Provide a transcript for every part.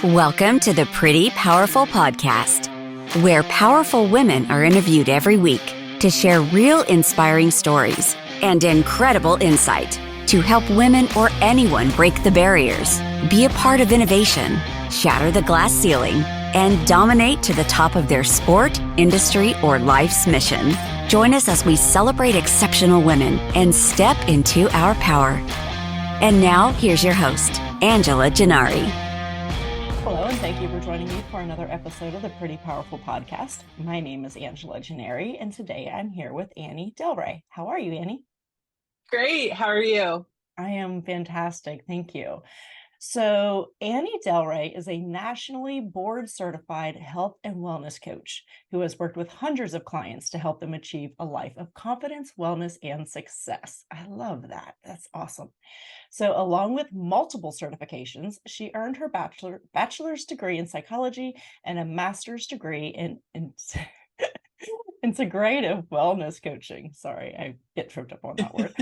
Welcome to the Pretty Powerful Podcast, where powerful women are interviewed every week to share real inspiring stories and incredible insight to help women or anyone break the barriers, be a part of innovation, shatter the glass ceiling, and dominate to the top of their sport, industry, or life's mission. Join us as we celebrate exceptional women and step into our power. And now, here's your host, Angela Gennari. Hello, and thank you for joining me for another episode of the Pretty Powerful Podcast. My name is Angela Gennari, and today I'm here with Annie Delre. How are you, Annie? Great. How are you? I am fantastic. Thank you. So Annie Delre is a nationally board-certified health and wellness coach who has worked with hundreds of clients to help them achieve a life of confidence, wellness, and success. I love that. That's awesome. So along with multiple certifications, she earned her bachelor's degree in psychology and a master's degree in integrative wellness coaching. Sorry, I get tripped up on that word.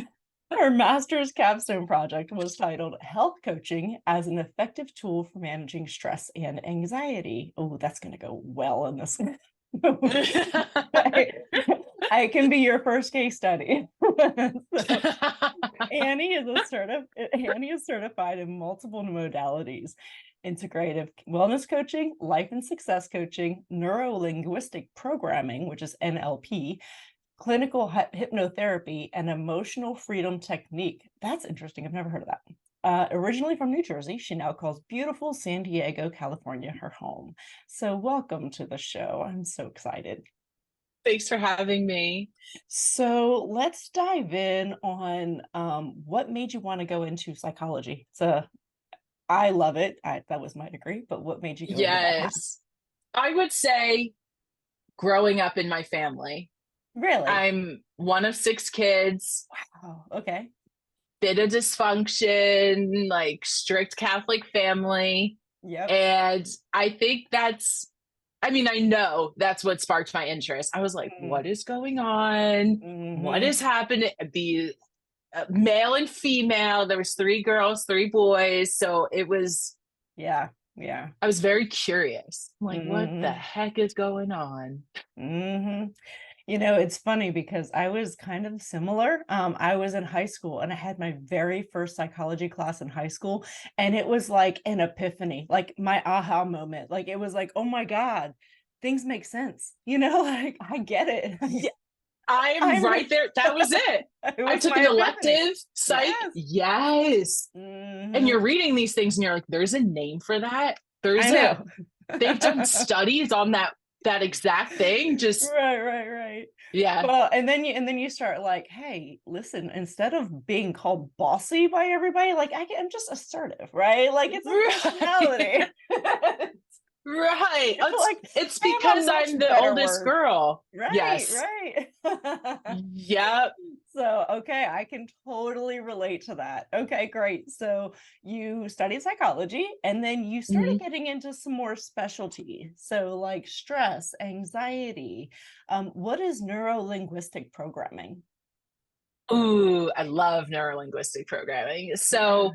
Her master's capstone project was titled Health Coaching as an Effective Tool for Managing Stress and Anxiety. Oh, that's going to go well in this. I can be your first case study. Annie is certified in multiple modalities: integrative wellness coaching, life and success coaching, neuro-linguistic programming, which is NLP, clinical hypnotherapy, and emotional freedom technique. That's interesting. I've never heard of that. Originally from New Jersey, she now calls beautiful San Diego, California, her home. So welcome to the show. I'm so excited. Thanks for having me. So let's dive in on what made you want to go into psychology. I love it. That was my degree, but what made you go into that path? Yes. I would say growing up in my family. Really? I'm one of 6 kids. Wow. Okay. Bit of dysfunction, like strict Catholic family. Yep. And I think I know that's what sparked my interest. I was like, what is going on? Mm-hmm. What is happening? The male and female, there was 3 girls, 3 boys. So it was, yeah. I was very curious. I'm like, what Mm-hmm. the heck is going on? Mm-hmm. You know, it's funny because I was kind of similar. I was in high school and I had my very first psychology class in high school. And it was like an epiphany, like my aha moment. Like, it was like, oh my God, things make sense. Like, I get it. Yeah, I'm right there. That was it. I took an elective psych. Yes. Mm-hmm. And you're reading these things and you're like, there's a name for that. They've done studies on that exact thing. Just right. Yeah. Well, and then you start like, hey, listen, instead of being called bossy by everybody, like I'm just assertive, right? Like, it's a personality. Right. Like, it's because I'm the oldest girl. Right. Yes. Right. Yep. So, okay, I can totally relate to that. Okay, great. So you studied psychology and then you started getting into some more specialty. So like stress, anxiety. What is neuro-linguistic programming? Ooh, I love neuro-linguistic programming. So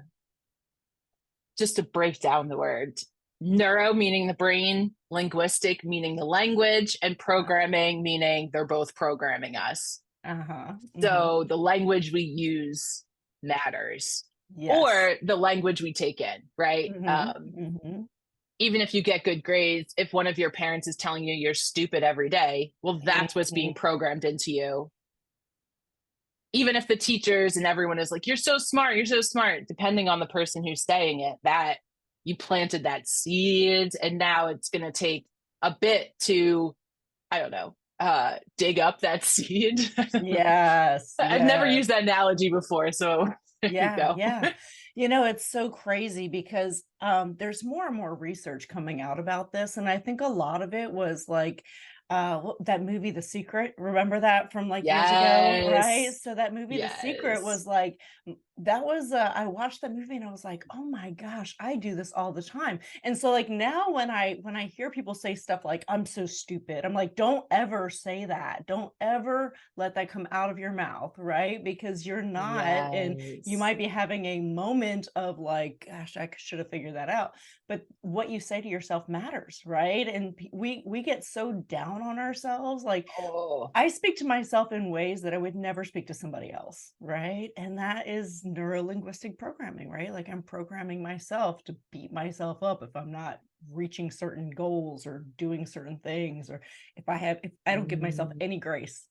just to break down the word, neuro meaning the brain, linguistic meaning the language, and programming meaning they're both programming us. So the language we use matters, or the language we take in, right? Even if you get good grades, if one of your parents is telling you you're stupid every day, well, that's what's being programmed into you. Even if the teachers and everyone is like, you're so smart, depending on the person who's saying it, that you planted that seed, and now it's going to take a bit to, I don't know, dig up that seed. Yes. I've never used that analogy before, so there you go. Yeah. It's so crazy because there's more and more research coming out about this, and I think a lot of it was like that movie The Secret. Remember that from like years ago, right? So that movie The Secret was like that was I watched that movie and I was like, oh my gosh, I do this all the time. And so like now when I hear people say stuff like I'm so stupid, I'm like, don't ever say that. Don't ever let that come out of your mouth, right? Because you're not, and you Yes. might be having a moment of like, gosh, I should have figured that out. But what you say to yourself matters, right? And we get so down on ourselves, like Oh, I speak to myself in ways that I would never speak to somebody else, right? And that is neuro-linguistic programming, right? Like I'm programming myself to beat myself up if I'm not reaching certain goals or doing certain things, or if I don't give myself mm, any grace.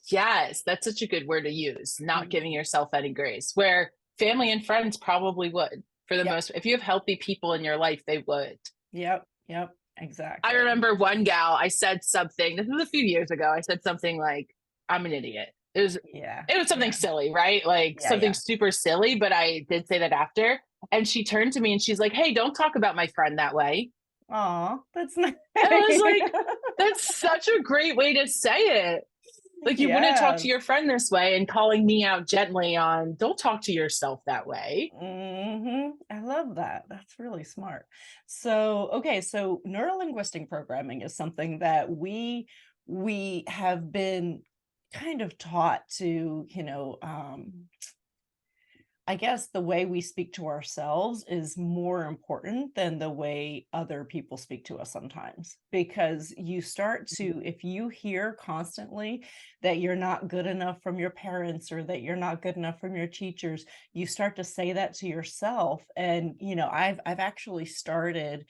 yes, that's such a good word to use. Not Mm. giving yourself any grace, where family and friends probably would, for the Yep, most, if you have healthy people in your life, they would. yep, I exactly. remember one gal, I said something, this was a few years ago. I said something like, I'm an idiot. Yeah, It was something yeah, silly, right? Like yeah, something yeah. super silly, but I did say that after. And she turned to me and she's like, hey, don't talk about my friend that way. Aw, that's nice. And I was like, that's such a great way to say it. Like you wouldn't talk to Yes. your friend this way, and calling me out gently on don't talk to yourself that way. I love that. That's really smart. So, okay, so neurolinguistic programming is something that we have been kind of taught to, I guess the way we speak to ourselves is more important than the way other people speak to us sometimes. Because you start to, if you hear constantly that you're not good enough from your parents or that you're not good enough from your teachers, you start to say that to yourself. And, I've actually started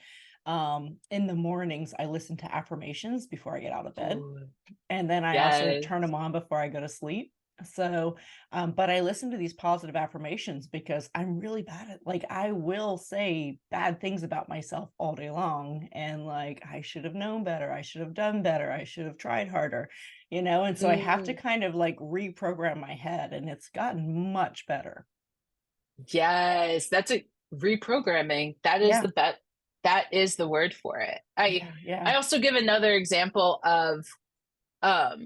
in the mornings, I listen to affirmations before I get out of bed. Ooh, And then I also yes. turn them on before I go to sleep. So, but I listen to these positive affirmations because I'm really bad at, like, I will say bad things about myself all day long. And like, I should have known better. I should have done better. I should have tried harder, and so I have to Mm, kind of like reprogram my head, and it's gotten much better. yes, that's a reprogramming. That is Yeah. the bet. That is the word for it. Yeah. I Yeah. also give another example of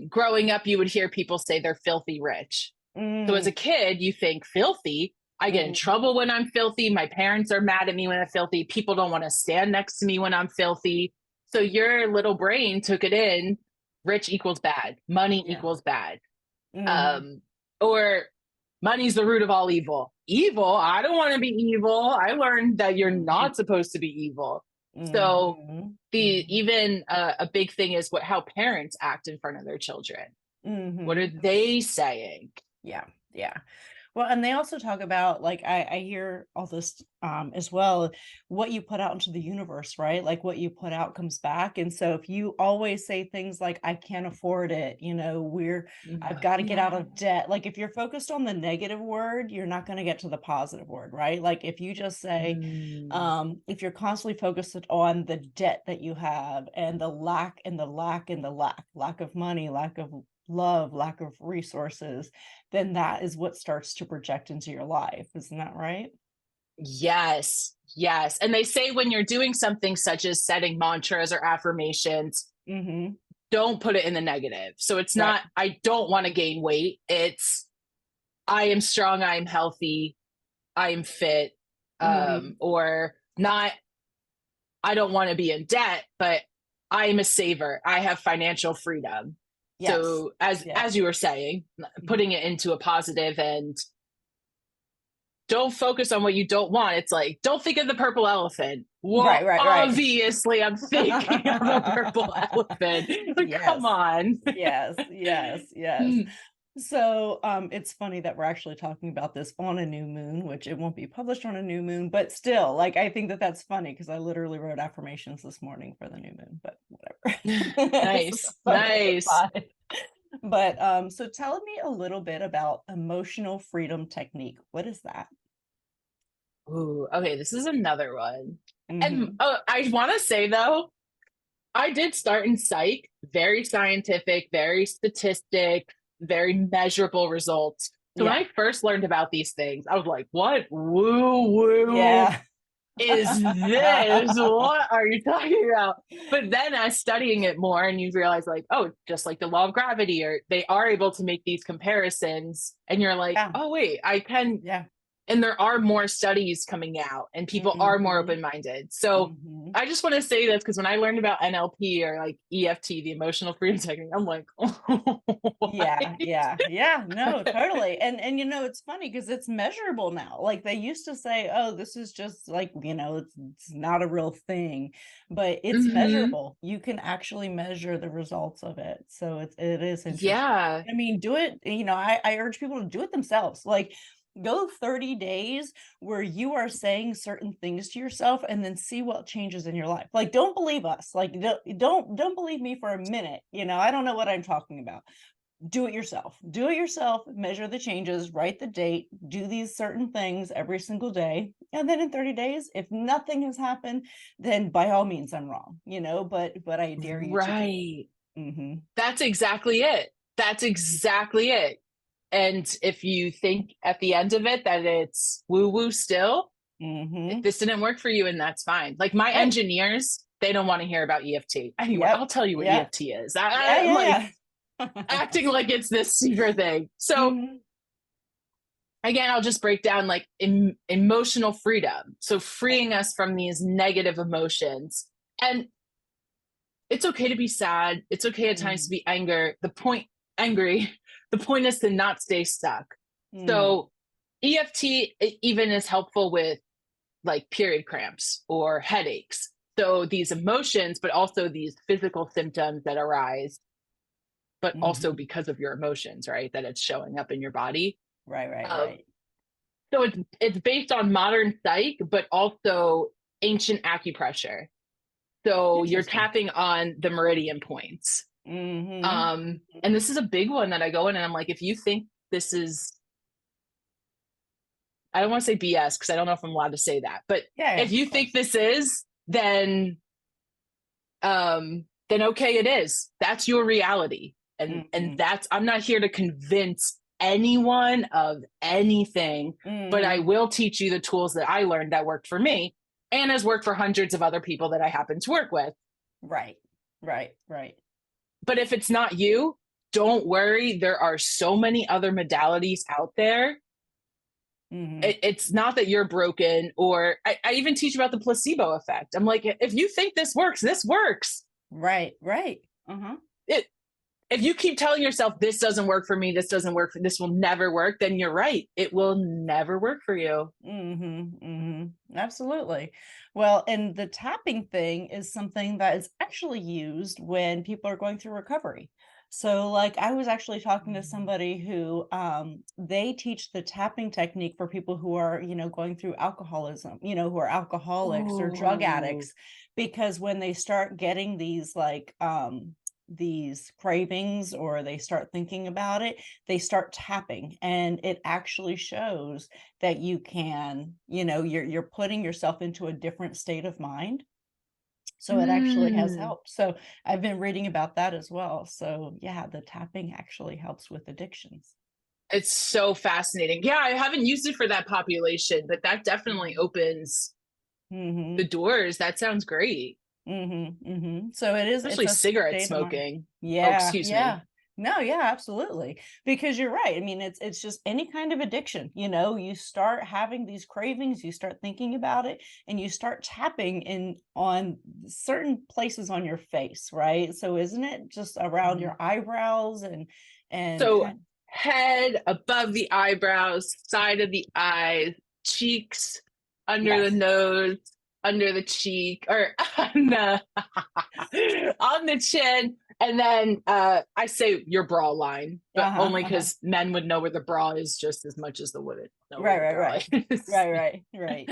growing up, you would hear people say they're filthy rich. So as Mm, a kid, you think filthy. I get in mm, trouble when I'm filthy. My parents are mad at me when I'm filthy. People don't want to stand next to me when I'm filthy. So your little brain took it in. Rich equals bad. Money yeah. equals bad. Hmm. Um, or money's the root of all evil. Evil? I don't want to be evil. I learned that you're Hmm. not supposed to be evil. So Hmm. the Hmm. even a big thing is how parents act in front of their children. What are Hmm. they saying? Yeah, yeah. Well, and they also talk about, like, I hear all this as well, what you put out into the universe, right? Like what you put out comes back. And so if you always say things like, I can't afford it, I've got to get out Yeah. of debt. Like if you're focused on the negative word, you're not going to get to the positive word, right? Like if you just say, Mm, if you're constantly focused on the debt that you have and the lack and the lack and the lack of money, lack of love, lack of resources, then that is what starts to project into your life. Isn't that right? yes. Yes. And they say when you're doing something such as setting mantras or affirmations, Mm-hmm. don't put it in the negative. So it's Right. not, I don't want to gain weight. It's, I am strong, I am healthy, I am fit, Mm-hmm. or not, I don't want to be in debt, but I am a saver. I have financial freedom. Yes. So Yeah. as you were saying, Mhm. putting it into a positive, and don't focus on what you don't want. It's like, don't think of the purple elephant. Right, Well, right, right. obviously I'm thinking of the purple elephant. Like, come Yes. on. Yes. Yes. Yes. So it's funny that we're actually talking about this on a new moon, which it won't be published on a new moon, but still, like, I think that that's funny because I literally wrote affirmations this morning for the new moon, but whatever. So, Nice. on the other Nice. side. But so tell me a little bit about emotional freedom technique. What is that? Ooh, okay, this is another one. And Mm-hmm. I want to say though, I did start in psych, very scientific, very statistic, very measurable results. So when Yeah. I first learned about these things, I was like, what? Woo woo. Yeah. is this? What are you talking about? But then as studying it more and you realize like, oh, just like the law of gravity, or they are able to make these comparisons and you're like, Yeah. oh, wait, I can. Yeah. And there are more studies coming out and people are more open-minded. So I just want to say this because when I learned about NLP or like EFT, the emotional freedom technique, I'm like, oh, yeah, no, totally. And it's funny because it's measurable now. Like they used to say, oh, this is just like, it's not a real thing, but it's measurable. You can actually measure the results of it. So it is interesting. Yeah. I mean, do it, I urge people to do it themselves. Like go 30 days where you are saying certain things to yourself and then see what changes in your life. Like, don't believe us. Like, don't believe me for a minute. I don't know what I'm talking about. Do it yourself. Do it yourself. Measure the changes, write the date, do these certain things every single day. And then in 30 days, if nothing has happened, then by all means, I'm wrong, but I dare you to do it. Mm-hmm. That's exactly it. That's exactly it. And if you think at the end of it that it's woo-woo still, if this didn't work for you, and that's fine. Like my engineers, they don't want to hear about EFT. Anyway, I'll tell you what EFT is. I'm like acting like it's this secret thing. So again, I'll just break down like emotional freedom. So freeing us from these negative emotions. And it's okay to be sad. It's okay at times to be angry. The point is to not stay stuck. So EFT even is helpful with like period cramps or headaches. So these emotions, but also these physical symptoms that arise, but also because of your emotions, right? That it's showing up in your body. Right. So it's based on modern psych, but also ancient acupressure. So you're tapping on the meridian points. And this is a big one that I go in and I'm like, if you think this is, I don't want to say BS because I don't know if I'm allowed to say that, but if you think this is, then okay, it is. That's your reality. And that's, I'm not here to convince anyone of anything, but I will teach you the tools that I learned that worked for me and has worked for hundreds of other people that I happen to work with. Right. But if it's not you, don't worry. There are so many other modalities out there. It's not that you're broken, or I even teach about the placebo effect. I'm like, if you think this works, this works. Right. If you keep telling yourself, this doesn't work for me, this will never work, then you're right. It will never work for you. Absolutely. Well, and the tapping thing is something that is actually used when people are going through recovery. So like I was actually talking to somebody who they teach the tapping technique for people who are, going through alcoholism, who are alcoholics or drug addicts, because when they start getting these like these cravings or they start thinking about it, they start tapping, and it actually shows that you can, you're putting yourself into a different state of mind. So it actually has helped. So I've been reading about that as well. So yeah, the tapping actually helps with addictions. It's so fascinating. Yeah, I haven't used it for that population, but that definitely opens the doors. That sounds great. So it is, especially cigarette smoking. Excuse me. No, yeah, absolutely. Because you're right. I mean, it's just any kind of addiction, you start having these cravings, you start thinking about it, and you start tapping on certain places on your face, right? So isn't it just around your eyebrows and so head, above the eyebrows, side of the eyes, cheeks, under the nose, under the cheek, or on the chin. And then I say your bra line, but only because men would know where the bra is just as much as the women know where the bra is. Right.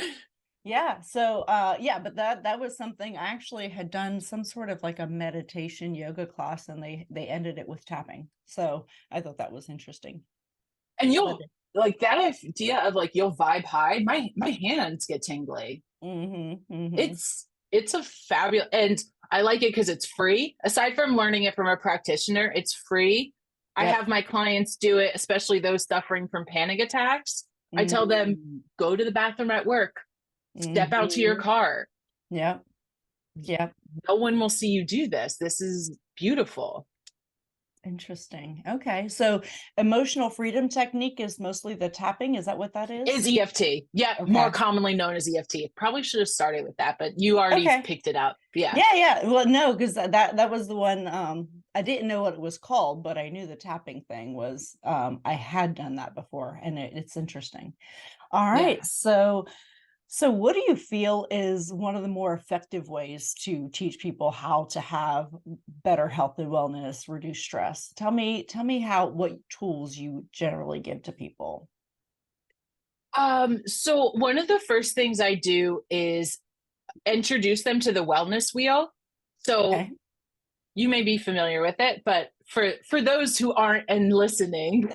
Yeah. So but that was something I actually had done, some sort of like a meditation yoga class, and they ended it with tapping. So I thought that was interesting. And you'll like that idea of like you'll vibe high. My hands get tingly. It's a fabulous, and I like it because it's free. Aside from learning it from a practitioner, it's free. I have my clients do it, especially those suffering from panic attacks. I tell them, go to the bathroom at work, Step out to your car. Yep. Yep. No one will see you do this. This is beautiful. Interesting. Okay. So emotional freedom technique is mostly the tapping. Is that what that is? Is EFT. Yeah. Okay. More commonly known as EFT. Probably should have started with that, but you already picked it up. Yeah. Yeah. Well, no, because that was the one, I didn't know what it was called, but I knew the tapping thing was, I had done that before, and it's interesting. All right. Yeah. So what do you feel is one of the more effective ways to teach people how to have better health and wellness, reduce stress? Tell me what tools you generally give to people. So one of the first things I do is introduce them to the wellness wheel. So you may be familiar with it, but for those who aren't and listening,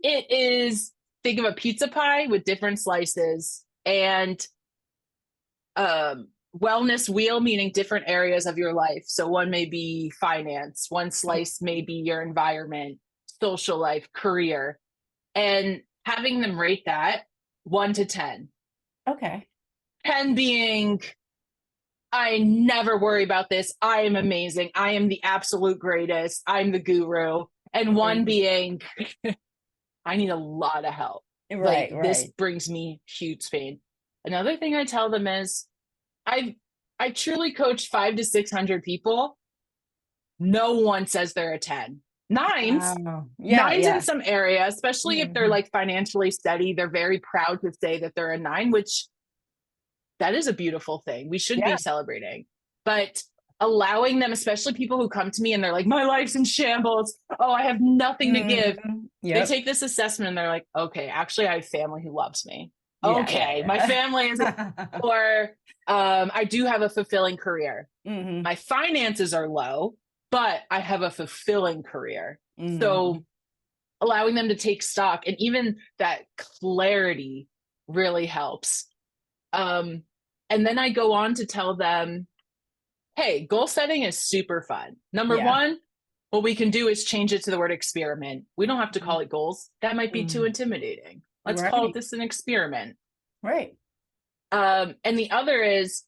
it is, think of a pizza pie with different slices, and wellness wheel, meaning different areas of your life. So one may be finance, one slice may be your environment, social life, career, and having them rate that 1 to 10. Okay. 10 being, I never worry about this. I am amazing. I am the absolute greatest. I'm the guru. And 1 being, I need a lot of help. Right. This brings me huge pain. Another thing I tell them is I truly coached 500 to 600 people. No one says they're a 10. 9s. Wow. Nines in some area, especially if they're like financially steady, they're very proud to say that they're a 9, which that is a beautiful thing. We should be celebrating. But allowing them, especially people who come to me and they're like, my life's in shambles. Oh, I have nothing to give. They take this assessment and they're like, okay, actually I have family who loves me. My family is, or I do have a fulfilling career. My finances are low, but I have a fulfilling career. So allowing them to take stock, and even that clarity really helps. And then I go on to tell them, hey, goal setting is super fun. Number 1, what we can do is change it to the word experiment. We don't have to call it goals. That might be too intimidating. Let's call this an experiment. Right. And the other is,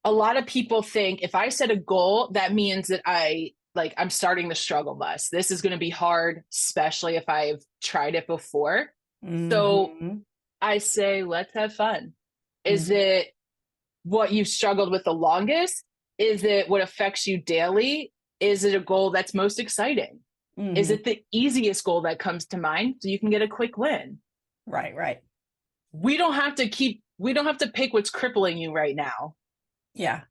a lot of people think if I set a goal, that means that I'm starting the struggle bus. This is going to be hard, especially if I've tried it before. So I say, let's have fun. Is it what you've struggled with the longest? Is it what affects you daily? Is it a goal that's most exciting? Is it the easiest goal that comes to mind so you can get a quick win? Right. We don't have to pick what's crippling you right now. Yeah.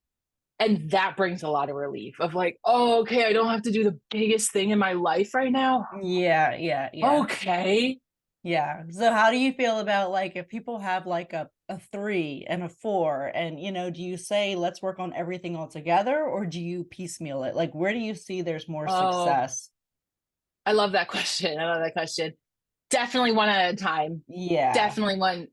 And that brings a lot of relief of like, oh, okay, I don't have to do the biggest thing in my life right now. Yeah. Okay. Yeah. So how do you feel about like if people have like a 3 and a 4 and, do you say, let's work on everything all together, or do you piecemeal it? Like, where do you see there's more success? I love that question. Definitely 1 at a time. Yeah. Definitely 1.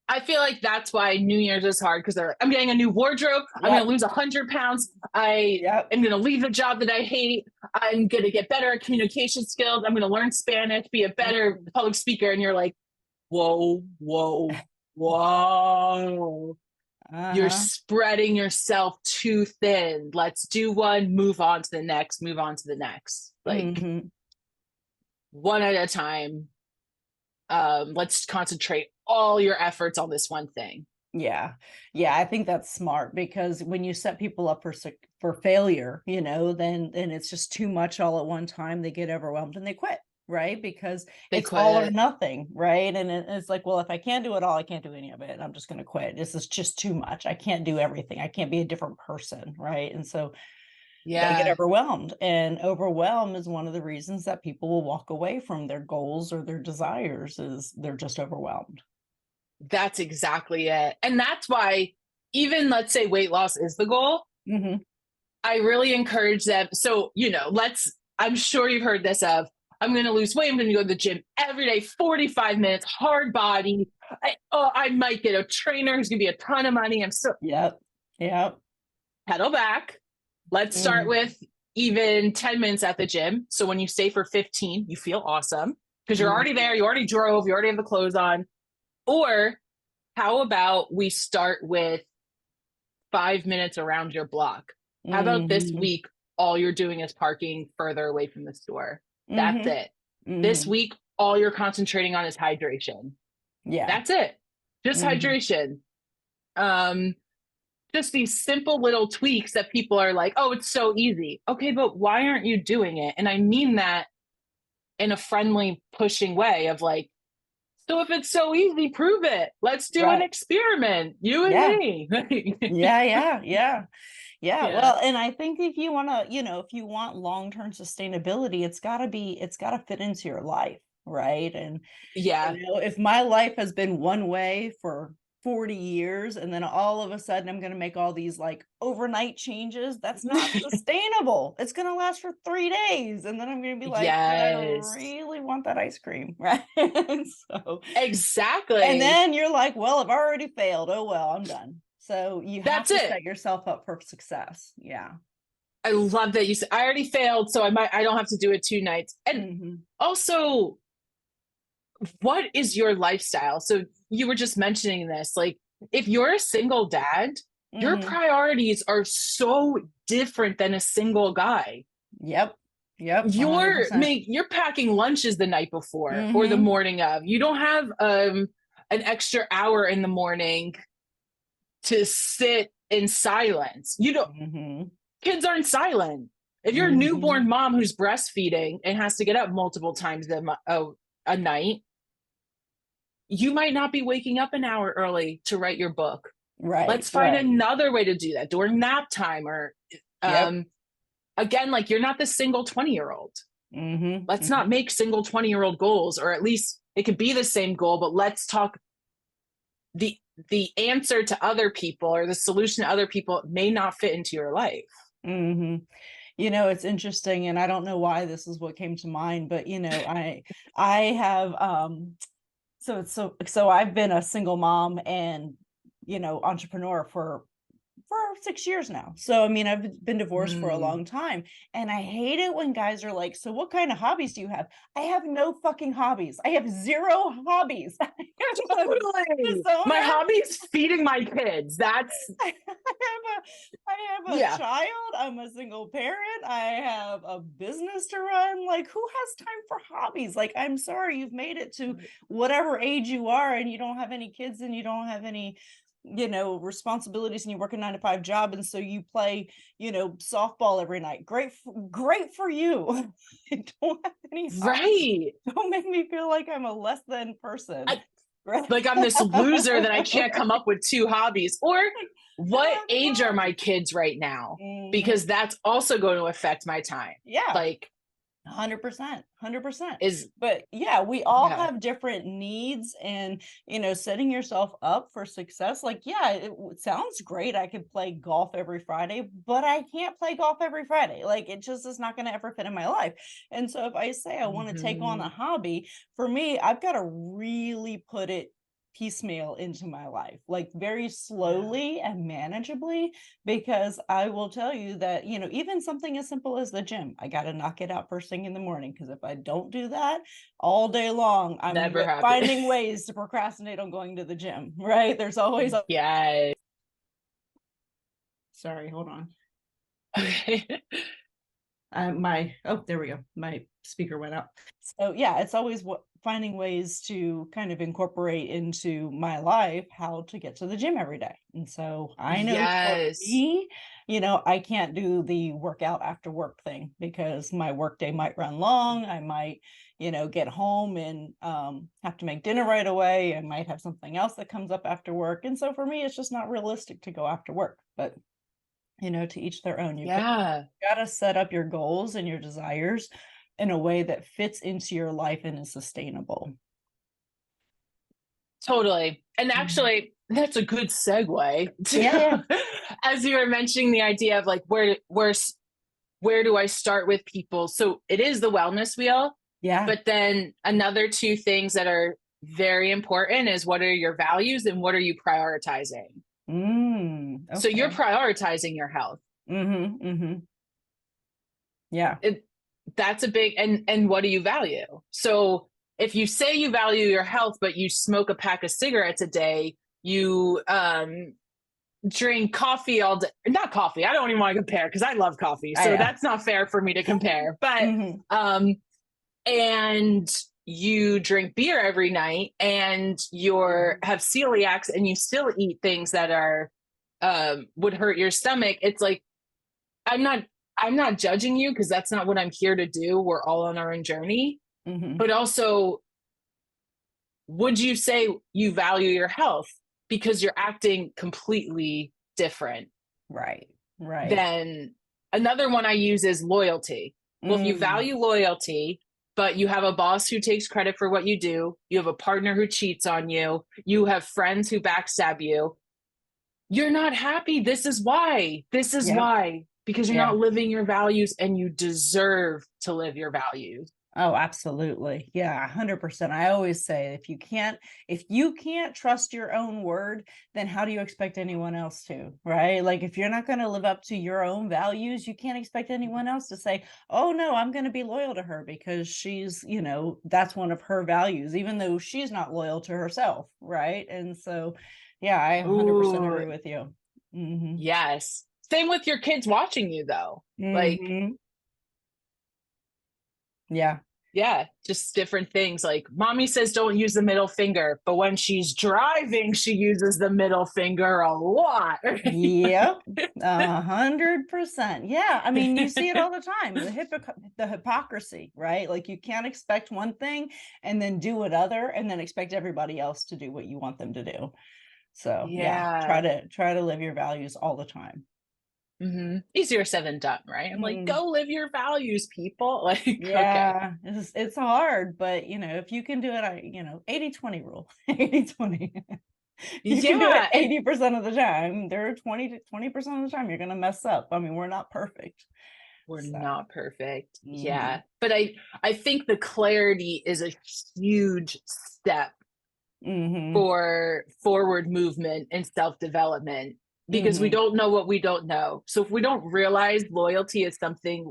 I feel like that's why New Year's is hard, because I'm getting a new wardrobe. I'm going to lose 100 pounds. I am going to leave the job that I hate. I'm going to get better at communication skills. I'm going to learn Spanish, be a better public speaker. And you're like, whoa. You're spreading yourself too thin. Let's do 1, move on to the next. Like 1 at a time. Let's concentrate all your efforts on this one thing. Yeah. I think that's smart, because when you set people up for failure, then it's just too much all at one time. They get overwhelmed and they quit, right? Because it's all or nothing, right? And it's like, well, if I can't do it all, I can't do any of it. I'm just going to quit. This is just too much. I can't do everything. I can't be a different person, right? And so they get overwhelmed, and overwhelm is one of the reasons that people will walk away from their goals or their desires, is they're just overwhelmed. That's exactly it. And that's why, even let's say weight loss is the goal, I really encourage them. So, I'm sure you've heard this of, I'm going to lose weight. I'm going to go to the gym every day, 45 minutes, hard body. I might get a trainer who's going to be a ton of money. Yep. Pedal back. Let's start with even 10 minutes at the gym. So when you stay for 15, you feel awesome because you're already there. You already drove. You already have the clothes on. Or how about we start with 5 minutes around your block? How about this week, all you're doing is parking further away from the store? That's it. This week, all you're concentrating on is hydration. Yeah. That's it. Just hydration. Just these simple little tweaks that people are like, oh, it's so easy. Okay, but why aren't you doing it? And I mean that in a friendly, pushing way of like, so if it's so easy, prove it. Let's do an experiment, you and me. Yeah. Well, and I think if you want to, if you want long-term sustainability, it's got to fit into your life, right? And if my life has been one way for 40 years and then all of a sudden I'm going to make all these like overnight changes, that's not sustainable. It's going to last for 3 days and then I'm going to be like, I really want that ice cream, right? So exactly. And then you're like, well, I've already failed. Oh well, I'm done. So you have to set yourself up for success. Yeah. I love that you said I already failed, so I don't have to do it 2 nights. And also, what is your lifestyle? So you were just mentioning this, like if you're a single dad, your priorities are so different than a single guy. Yep. You're packing lunches the night before or the morning of. You don't have an extra hour in the morning to sit in silence. You don't. Kids aren't silent. If you're a newborn mom who's breastfeeding and has to get up multiple times a night, you might not be waking up an hour early to write your book. Right. Let's find another way to do that during nap time or again, like you're not the single 20-year-old. Let's not make single 20-year-old goals, or at least it could be the same goal, but let's talk the answer to other people or the solution to other people may not fit into your life. It's interesting, and I don't know why this is what came to mind, but I have so I've been a single mom and entrepreneur for 6 years now. So, I mean, I've been divorced for a long time, and I hate it when guys are like, so what kind of hobbies do you have? I have no fucking hobbies. I have 0 hobbies. Totally. My hobby is feeding my kids. That's I have a child. I'm a single parent. I have a business to run. Like, who has time for hobbies? Like, I'm sorry, you've made it to whatever age you are and you don't have any kids and you don't have any responsibilities and you work a 9-to-5 job. And so you play, softball every night. Great for you. I don't have any hobbies. Right. Don't make me feel like I'm a less than person. Like I'm this loser that I can't come up with 2 hobbies. Or what age are my kids right now? Because that's also going to affect my time. Yeah. Like 100%. But we all have different needs, and setting yourself up for success. Like, it sounds great. I could play golf every Friday, but I can't play golf every Friday. Like, it just is not going to ever fit in my life. And so if I say I want to take on a hobby, for me, I've got to really put it piecemeal into my life, like very slowly and manageably, because I will tell you that, even something as simple as the gym, I got to knock it out first thing in the morning. Because if I don't do that all day long, I'm finding ways to procrastinate on going to the gym, right? There's always sorry, hold on. Okay. There we go. My speaker went out. So it's always finding ways to kind of incorporate into my life how to get to the gym every day. And so I know for me, I can't do the workout after work thing because my work day might run long. I might, get home and have to make dinner right away. I might have something else that comes up after work. And so for me, it's just not realistic to go after work. But to each their own. You got to set up your goals and your desires in a way that fits into your life and is sustainable. Totally. And actually, that's a good segue to, as you were mentioning the idea of like, where do I start with people? So it is the wellness wheel. Yeah. But then another 2 things that are very important is what are your values and what are you prioritizing? Okay. So you're prioritizing your health. Yeah. That's a big, and what do you value? So if you say you value your health, but you smoke a pack of cigarettes a day, you drink coffee all day. Not coffee. I don't even want to compare because I love coffee. So that's not fair for me to compare. But and you drink beer every night and you're have celiacs and you still eat things that are would hurt your stomach. It's like I'm not judging you because that's not what I'm here to do. We're all on our own journey. But also, would you say you value your health? Because you're acting completely different. Right. Then another one I use is loyalty. Well, if you value loyalty, but you have a boss who takes credit for what you do, you have a partner who cheats on you, you have friends who backstab you, you're not happy. This is why. Because you're not living your values and you deserve to live your values. Oh, absolutely. Yeah, 100%. I always say if you can't trust your own word, then how do you expect anyone else to, right? Like if you're not going to live up to your own values, you can't expect anyone else to say, "Oh no, I'm going to be loyal to her because she's, that's one of her values," even though she's not loyal to herself, right? And so, yeah, I 100% agree with you. Yes. Same with your kids watching you though. Like yeah, just different things. Like mommy says don't use the middle finger, but when she's driving, she uses the middle finger a lot. Yep, 100%. Yeah, I mean, you see it all the time. The hypocrisy, right? Like you can't expect one thing and then do another, and then expect everybody else to do what you want them to do. So try to live your values all the time. Easier said than done, right? I'm like, go live your values, people. Like, yeah, okay. It's hard, but if you can do it, 80-20 rule, 80-20. You can do it 80% of the time. There are 20% of the time you're gonna mess up. I mean, we're not perfect. We're not perfect. Yeah. But I think the clarity is a huge step for forward movement and self-development. Because we don't know what we don't know. So if we don't realize loyalty is something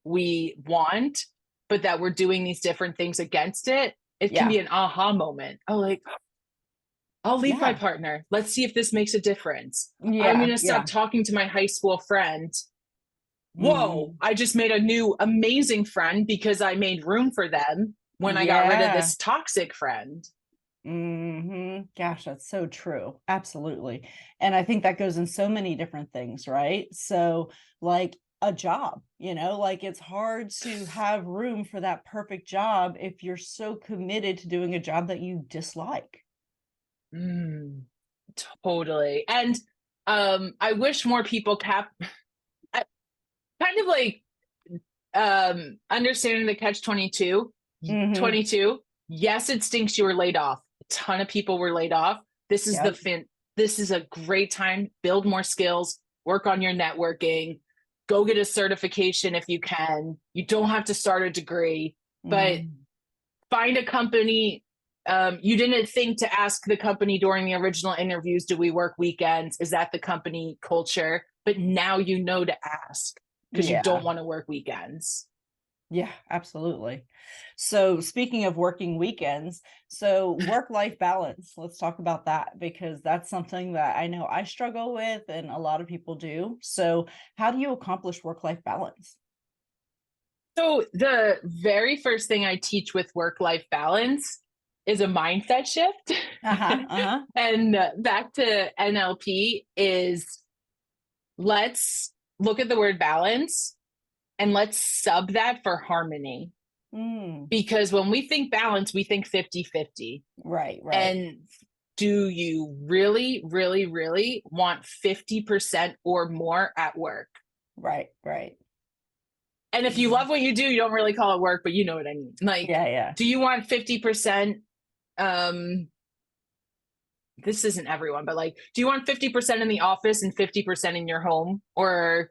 we want, but that we're doing these different things against it, it can be an aha moment. Oh, like, I'll leave my partner. Let's see if this makes a difference. I'm going to stop talking to my high school friend. Whoa, I just made a new amazing friend because I made room for them when I got rid of this toxic friend. Gosh, that's so true. Absolutely. And I think that goes in so many different things, right? So like a job, like it's hard to have room for that perfect job if you're so committed to doing a job that you dislike. Totally. And I wish more people kind of like understanding the catch-22. 22. Yes, it stinks you were laid off. A ton of people were laid off. This is this is a great time. Build more skills, work on your networking, go get a certification if you can. You don't have to start a degree, but find a company. You didn't think to ask the company during the original interviews, do we work weekends? Is that the company culture? But now you know to ask because you don't want to work weekends. Yeah, absolutely. So speaking of working weekends, so work-life balance, let's talk about that because that's something that I know I struggle with and a lot of people do. So how do you accomplish work-life balance? So the very first thing I teach with work-life balance is a mindset shift. And back to NLP is let's look at the word balance and let's sub that for harmony. Because when we think balance, we think 50-50. Right. And do you really, really, really want 50% or more at work? Right. And if you love what you do, you don't really call it work, but you know what I mean. Like, do you want 50%? This isn't everyone, but like, do you want 50% in the office and 50% in your home? Or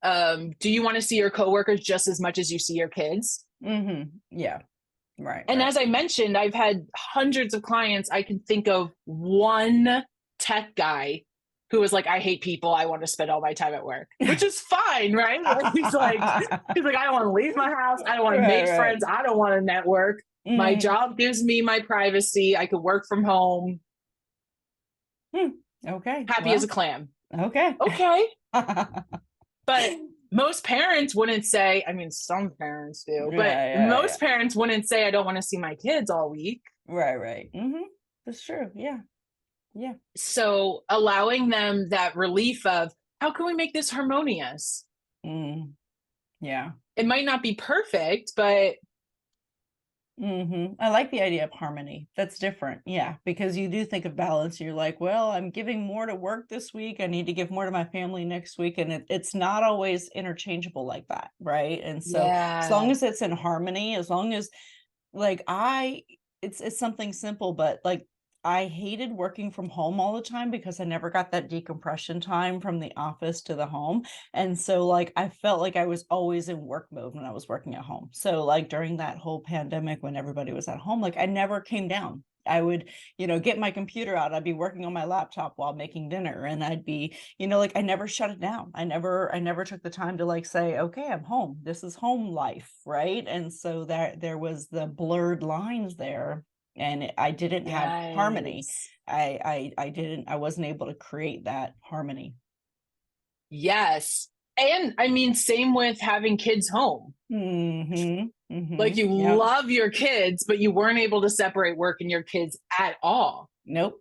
do you want to see your coworkers just as much as you see your kids? Yeah. Right. And as I mentioned, I've had hundreds of clients. I can think of one tech guy who was like, I hate people. I want to spend all my time at work, which is fine, right? He's like, I don't want to leave my house. I don't want to make friends. I don't want to network. My job gives me my privacy. I could work from home. Okay. Happy as a clam. Okay. Okay. But most parents wouldn't say, I mean, some parents do, but most parents wouldn't say, I don't want to see my kids all week. Right. That's true. Yeah. So allowing them that relief of, how can we make this harmonious? Yeah. It might not be perfect, but I like the idea of harmony. That's different. Yeah. Because you do think of balance. You're like, well, I'm giving more to work this week. I need to give more to my family next week. And it's not always interchangeable like that. Right. And so as long as it's in harmony, as long as like it's something simple, but like I hated working from home all the time because I never got that decompression time from the office to the home. And so like I felt like I was always in work mode when I was working at home. So like during that whole pandemic when everybody was at home, like I never came down. I would, get my computer out. I'd be working on my laptop while making dinner, and I'd be, like I never shut it down. I never took the time to like say, okay, I'm home. This is home life, right? And so there was the blurred lines there, and I didn't have harmony. I wasn't able to create that harmony. Yes. And I mean, same with having kids home. Like you love your kids, but you weren't able to separate work and your kids at all. Nope.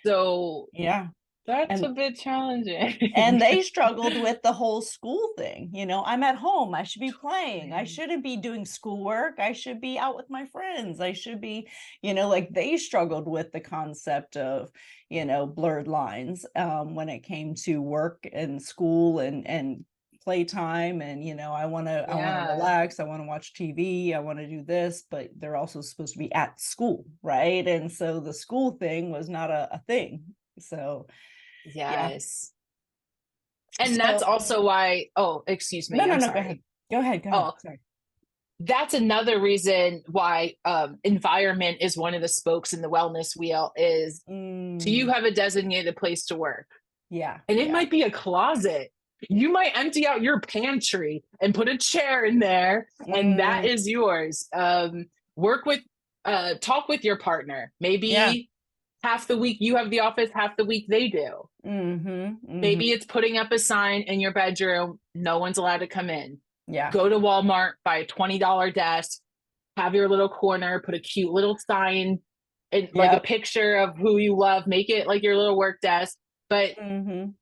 So yeah, that's a bit challenging. And they struggled with the whole school thing. I'm at home. I should be playing. I shouldn't be doing schoolwork. I should be out with my friends. I should be, like they struggled with the concept of, blurred lines when it came to work and school and playtime. And, I want to relax. I want to watch TV. I want to do this, but they're also supposed to be at school. Right. And so the school thing was not a thing. So yes. Yeah. And that's also why, excuse me. No, Go ahead. Sorry. That's another reason why environment is one of the spokes in the wellness wheel is, do you have a designated place to work? Yeah. And it might be a closet. You might empty out your pantry and put a chair in there, and that is yours. Talk with your partner. Maybe half the week you have the office, half the week they do. Maybe it's putting up a sign in your bedroom, no one's allowed to come in. Yeah. Go to Walmart, buy a $20 desk, have your little corner, put a cute little sign and like a picture of who you love, make it like your little work desk, but and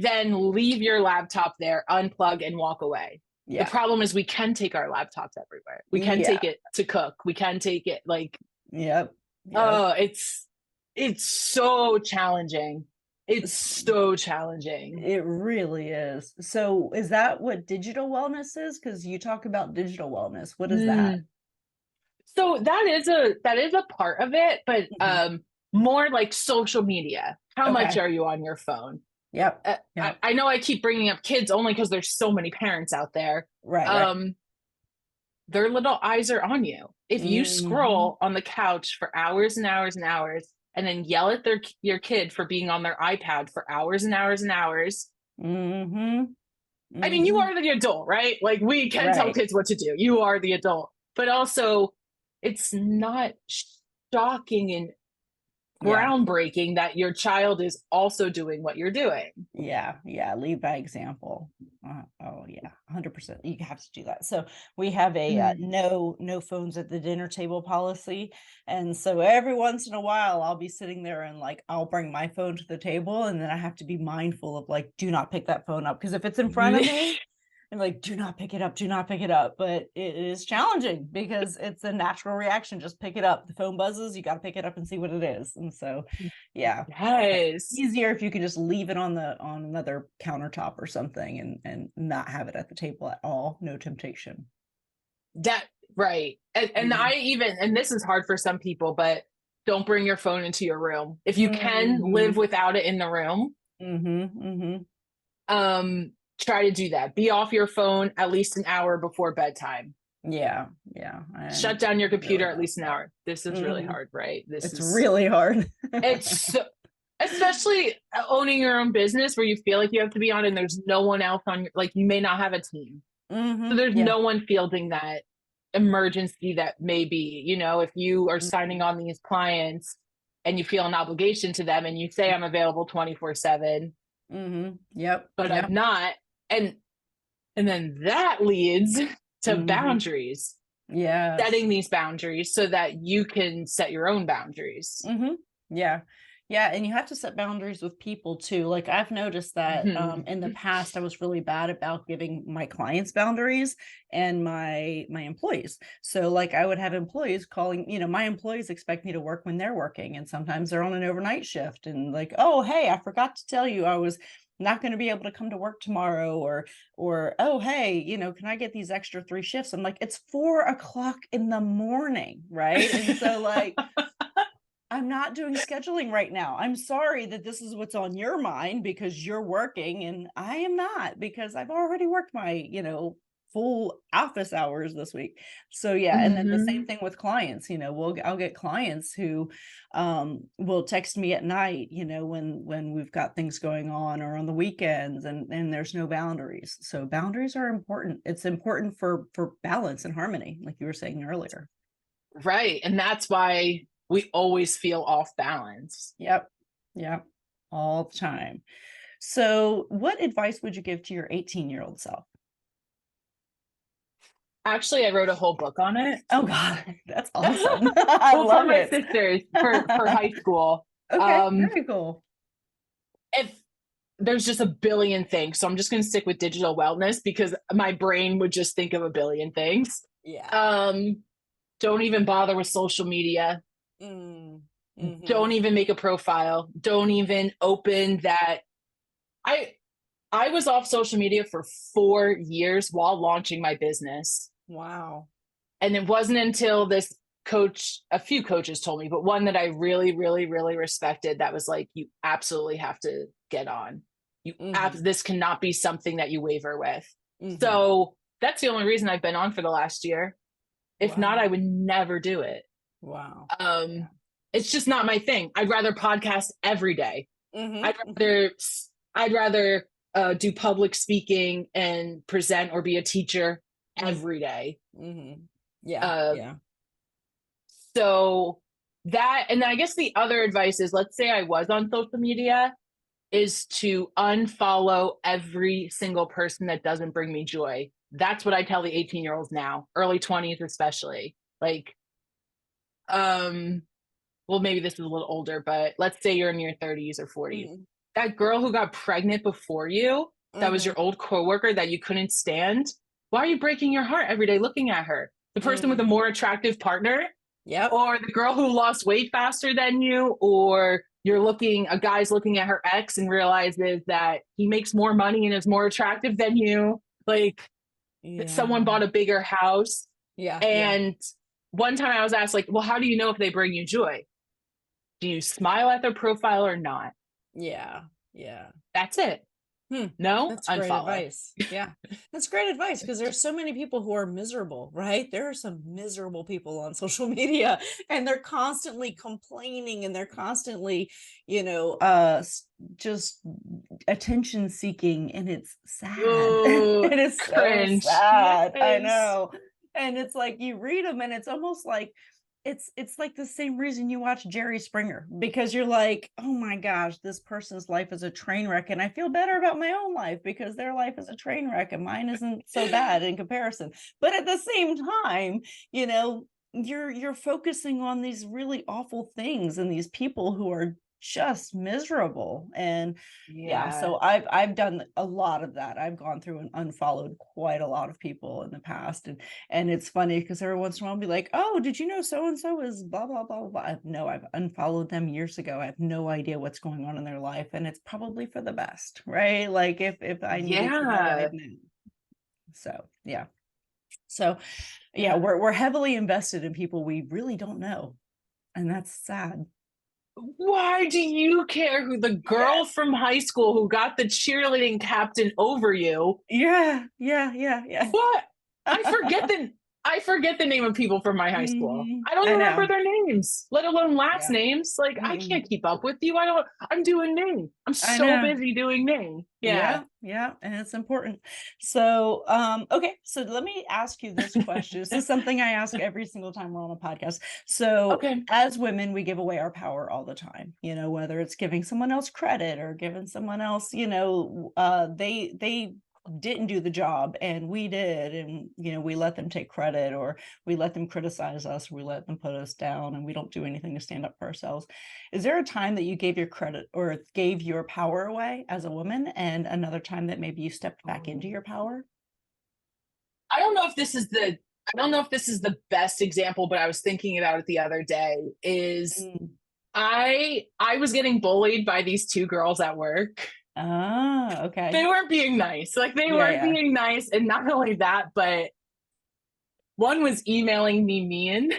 then leave your laptop there, unplug and walk away. The problem is we can take our laptops everywhere. We can take it to cook. We can take it like, oh, it's so challenging. It's so challenging. It really is. So is that what digital wellness is? Because you talk about digital wellness. What is that? So that is a part of it, but more like social media. How much are you on your phone? Yep. I know I keep bringing up kids only because there's so many parents out there. Right. Their little eyes are on you. If you scroll on the couch for hours and hours and hours, and then yell at your kid for being on their iPad for hours and hours and hours. I mean, you are the adult, right? Like we can tell kids what to do. You are the adult, but also it's not shocking and groundbreaking that your child is also doing what you're doing. Yeah. Lead by example. 100%. You have to do that. So we have a no phones at the dinner table policy. And so every once in a while I'll be sitting there and like, I'll bring my phone to the table and then I have to be mindful of like, do not pick that phone up. Because if it's in front of me, I'm like, do not pick it up. But it is challenging because it's a natural reaction. Just pick it up. The phone buzzes, you got to pick it up and see what it is. And so, it's easier if you can just leave it on another countertop or something and not have it at the table at all. No temptation. That right. And I even, and this is hard for some people, but don't bring your phone into your room. If you can live without it in the room. Try to do that. Be off your phone at least an hour before bedtime. Shut down your computer at least an hour. This is really hard, right? It's really hard. It's so, especially owning your own business where you feel like you have to be on and there's no one else on your, like you may not have a team. So there's no one fielding that emergency that may be, if you are signing on these clients and you feel an obligation to them and you say, I'm available 24/7, Yep. but Yep. I'm not. And then that leads to boundaries. Yes. Setting these boundaries so that you can set your own boundaries. Yeah. Yeah. And you have to set boundaries with people too. Like I've noticed that in the past, I was really bad about giving my clients boundaries and my employees. So like I would have employees calling, you know, my employees expect me to work when they're working. And sometimes they're on an overnight shift and like, oh, hey, I forgot to tell you I was not going to be able to come to work tomorrow, or oh, hey, you know, can I get these extra 3 shifts? I'm like, it's 4:00 in the morning, right? And so like I'm not doing scheduling right now. I'm sorry that this is what's on your mind because you're working and I am not, because I've already worked my, you know, full office hours this week. So yeah, and then the same thing with clients, you know, I'll get clients who will text me at night, you know, when we've got things going on, or on the weekends, and there's no boundaries. So boundaries are important. It's important for balance and harmony, like you were saying earlier. Right. And that's why we always feel off balance. Yep. All the time. So what advice would you give to your 18-year-old self? Actually, I wrote a whole book on it. Oh God, that's awesome. I Well, love for my it. sisters, for high school. Okay, very cool. If there's just a billion things, so I'm just going to stick with digital wellness because my brain would just think of a billion things. Yeah. Don't even bother with social media. Don't even make a profile. Don't even open that. I was off social media for 4 years while launching my business. Wow. And it wasn't until this coach, a few coaches told me, but one that I really, really, really respected, that was like, you absolutely have to get on. This cannot be something that you waver with. So that's the only reason I've been on for the last year. If not, I would never do it. Wow. It's just not my thing. I'd rather podcast every day. I'd rather do public speaking and present or be a teacher every day. Yeah. So that, and then I guess the other advice is, let's say I was on social media, is to unfollow every single person that doesn't bring me joy. That's what I tell the 18-year-olds now, early 20s especially. Like, well, maybe this is a little older, but let's say you're in your 30s or 40s. That girl who got pregnant before you, that was your old coworker that you couldn't stand. Why are you breaking your heart every day looking at her? The person with a more attractive partner, or the girl who lost weight faster than you, or a guy's looking at her ex and realizes that he makes more money and is more attractive than you. Like, someone bought a bigger house. And one time I was asked, like, well, how do you know if they bring you joy? Do you smile at their profile or not? Yeah. That's it. No, that's great advice. Yeah, that's great advice, because there's so many people who are miserable, right? There are some miserable people on social media, and they're constantly complaining, and they're constantly, you know, just attention seeking, and it's sad. It is cringe. So sad. Yes. I know. And it's like you read them, and it's almost like it's like the same reason you watch Jerry Springer, because you're like, oh my gosh, this person's life is a train wreck, and I feel better about my own life because their life is a train wreck and mine isn't so bad in comparison. But at the same time, you know, you're focusing on these really awful things and these people who are just miserable. And so I've done a lot of that. I've gone through and unfollowed quite a lot of people in the past, and it's funny because every once in a while I'll be like, oh, did you know so and so is blah blah blah blah. No, I've unfollowed them years ago. I have no idea what's going on in their life, and it's probably for the best, right? Like if I needed to know, I'd know. So we're heavily invested in people we really don't know, and that's sad. Why do you care who the girl from high school who got the cheerleading captain over you? Yeah. What? I forget that I forget the name of people from my high school. I don't I remember know. their names, let alone last Yeah. names. Like, I Mm-mm. can't keep up with you. I'm doing me. I'm I so know. busy doing me. Yeah. Yeah, yeah, and it's important. So, okay, so let me ask you this question. This is something I ask every single time we're on a podcast. So, Okay. as women, we give away our power all the time, whether it's giving someone else credit or giving someone else, they didn't do the job and we did, and we let them take credit, or we let them criticize us, or we let them put us down, and we don't do anything to stand up for ourselves. Is there a time that you gave your credit or gave your power away as a woman, and another time that maybe you stepped back into your power? I don't know if this is the I don't know if this is the best example, but I was thinking about it the other day. Is Mm. I was getting bullied by these two girls at work. Ah, okay. They weren't being nice. Like, they Yeah, weren't yeah. being nice, and not only that, but one was emailing me mean.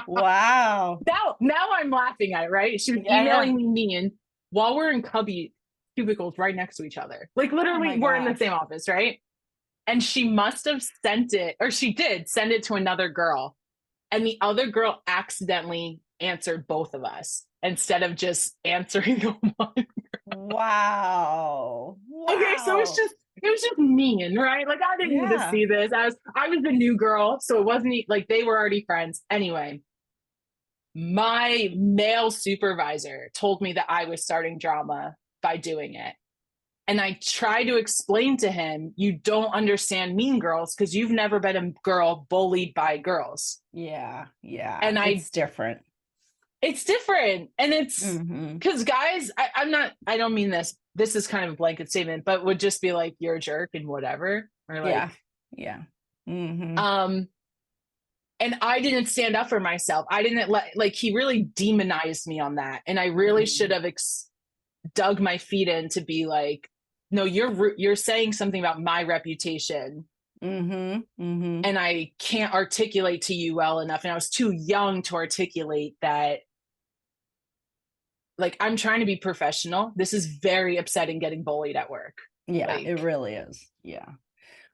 Wow. Now I'm laughing at it, right? She was Yeah, yeah. emailing me mean while we're in cubicles right next to each other. Like, Oh my literally, we're in the gosh. same office, right? And she must have sent it, or she did send it to another girl. And the other girl accidentally answered both of us instead of just answering the one. Wow. Okay, so Wow. it was just mean, right? Like, I didn't need to Yeah. see this. I was the new girl, so it wasn't like they were already friends. Anyway, my male supervisor told me that I was starting drama by doing it. And I tried to explain to him, you don't understand Mean Girls because you've never been a girl bullied by girls. Yeah, yeah. And It's different. it's different. And it's Mm-hmm. because guys, I don't mean this. This is kind of a blanket statement, but would just be like, you're a jerk and whatever. Or like, Yeah, yeah. Mm-hmm. um, and I didn't stand up for myself. I didn't like, he really demonized me on that. And I really Mm-hmm. should have dug my feet in to be like, no, you're saying something about my reputation, Mm-hmm. Mm-hmm. and I can't articulate to you well enough. And I was too young to articulate that. Like, I'm trying to be professional. This is very upsetting getting bullied at work. Yeah, it Like, really is. Yeah.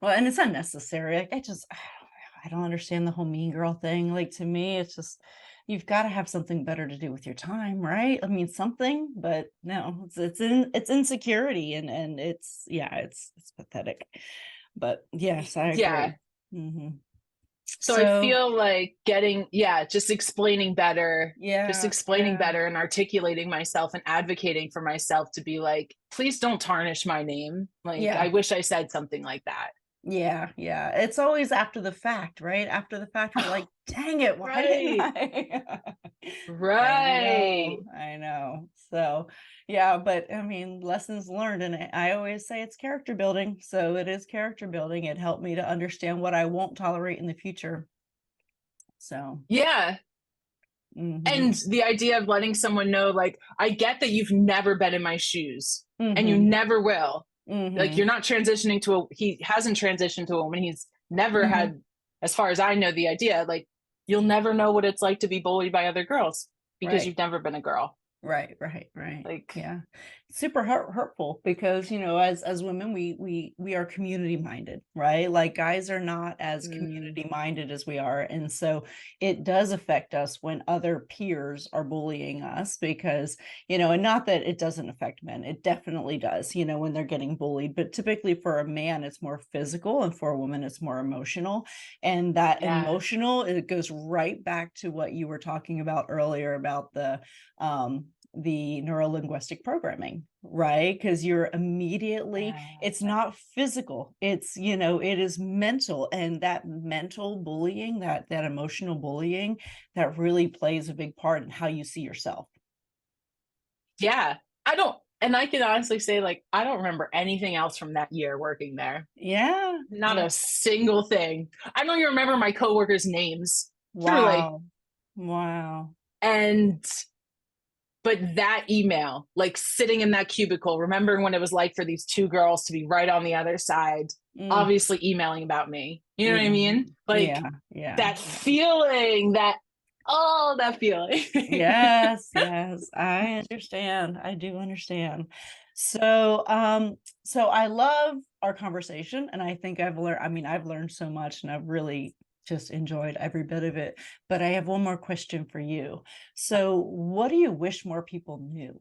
Well, and it's unnecessary. Like, I don't understand the whole mean girl thing. Like, to me, it's just, you've got to have something better to do with your time, right? I mean, something, but no, it's insecurity, and it's pathetic. But yes, I yeah. agree. Hmm. So I So feel like just explaining yeah, yeah, and articulating myself and advocating for myself to be like, please don't tarnish my name. Like, yeah. I wish I said something like that. Yeah, yeah. It's always after the fact, right? After the fact, we're like, dang it, why didn't Right. I? Right. I know. So, yeah, but I mean, lessons learned. And I always say it's character building. So it is character building. It helped me to understand what I won't tolerate in the future. So, Yeah. mm-hmm, And the idea of letting someone know, like, I get that you've never been in my shoes and you mm-hmm, never will. Like, mm-hmm, you're not transitioning he hasn't transitioned to a woman. He's never mm-hmm. had, as far as I know, the idea, like, you'll never know what it's like to be bullied by other girls because Right. you've never been a girl. Right, right, right. Like, Yeah. Super hurtful because, as women, we are community minded, right? Like, guys are not as mm, community minded as we are. And so it does affect us when other peers are bullying us because, and not that it doesn't affect men. It definitely does, when they're getting bullied. But typically for a man, it's more physical, and for a woman, it's more emotional. And that yeah. emotional, it goes right back to what you were talking about earlier about the neuro-linguistic programming, right? Because you're immediately, it's not physical, it is mental, and that mental bullying, that emotional bullying, that really plays a big part in how you see yourself. Yeah. And I can honestly say, like, I don't remember anything else from that year working there. Yeah, Not yeah. a single thing. I don't even remember my coworkers' names, truly. Wow. Wow. And but that email, like, sitting in that cubicle, remembering what it was like for these two girls to be right on the other side, Mm, obviously emailing about me. You know what I mhm. mean? Like, Yeah, yeah, that yeah. feeling, that feeling. Yes, yes, I understand. I do understand. So I love our conversation, and I think I've learned, I mean, I've learned so much, and I've really just enjoyed every bit of it. But I have one more question for you. So what do you wish more people knew?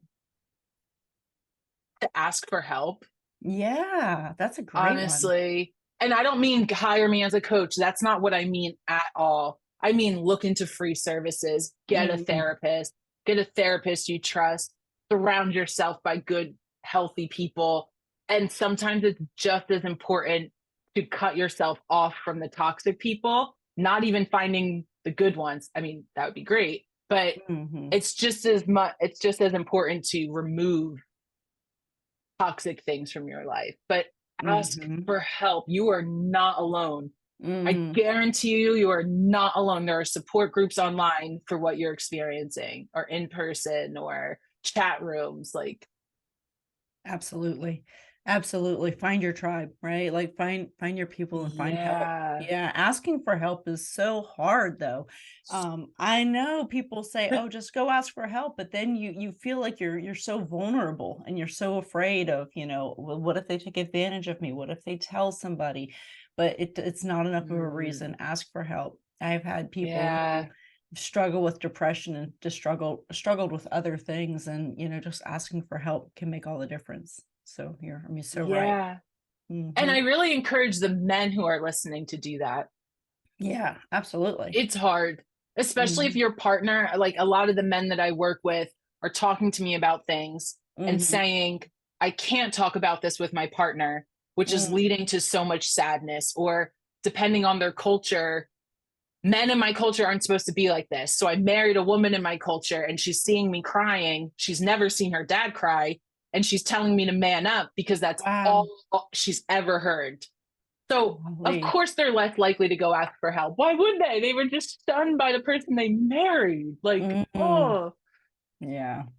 To ask for help, Yeah, that's a great one. honestly. And I don't mean hire me as a coach. That's not what I mean at all. I mean, look into free services, Mm, get a therapist you trust, surround yourself by good, healthy people. And sometimes it's just as important to cut yourself off from the toxic people, not even finding the good ones. I mean, that would be great, but mhm, it's just as important to remove toxic things from your life, but ask mhm, for help. You are not alone. I mm. guarantee you, you are not alone. There are support groups online for what you're experiencing, or in person, or chat rooms. Like, Absolutely. Absolutely. Find your tribe, right? Like find your people and find help. yeah. Yeah, asking for help is so hard though. I know people say, "Oh, just go ask for help," but then you feel like you're so vulnerable and you're so afraid of, well, what if they take advantage of me? What if they tell somebody? But it's not enough of a Mm, reason. Ask for help. I've had people who yeah. struggle with depression and just struggled with other things, and just asking for help can make all the difference. So you're so right. Yeah. And Hmm. I really encourage the men who are listening to do that. Yeah, absolutely. It's hard, especially if Hmm. your partner, like a lot of the men that I work with, are talking to me about things and Hmm. saying, I can't talk about this with my partner, which is Hmm. leading to so much sadness. Or depending on their culture, men in my culture aren't supposed to be like this. So I married a woman in my culture and she's seeing me crying. She's never seen her dad cry. And she's telling me to man up because that's all Wow. she's ever heard. So, of Golly. course, they're less likely to go ask for help. Why would they? They were just stunned by the person they married. Like, Mm. oh, Yeah.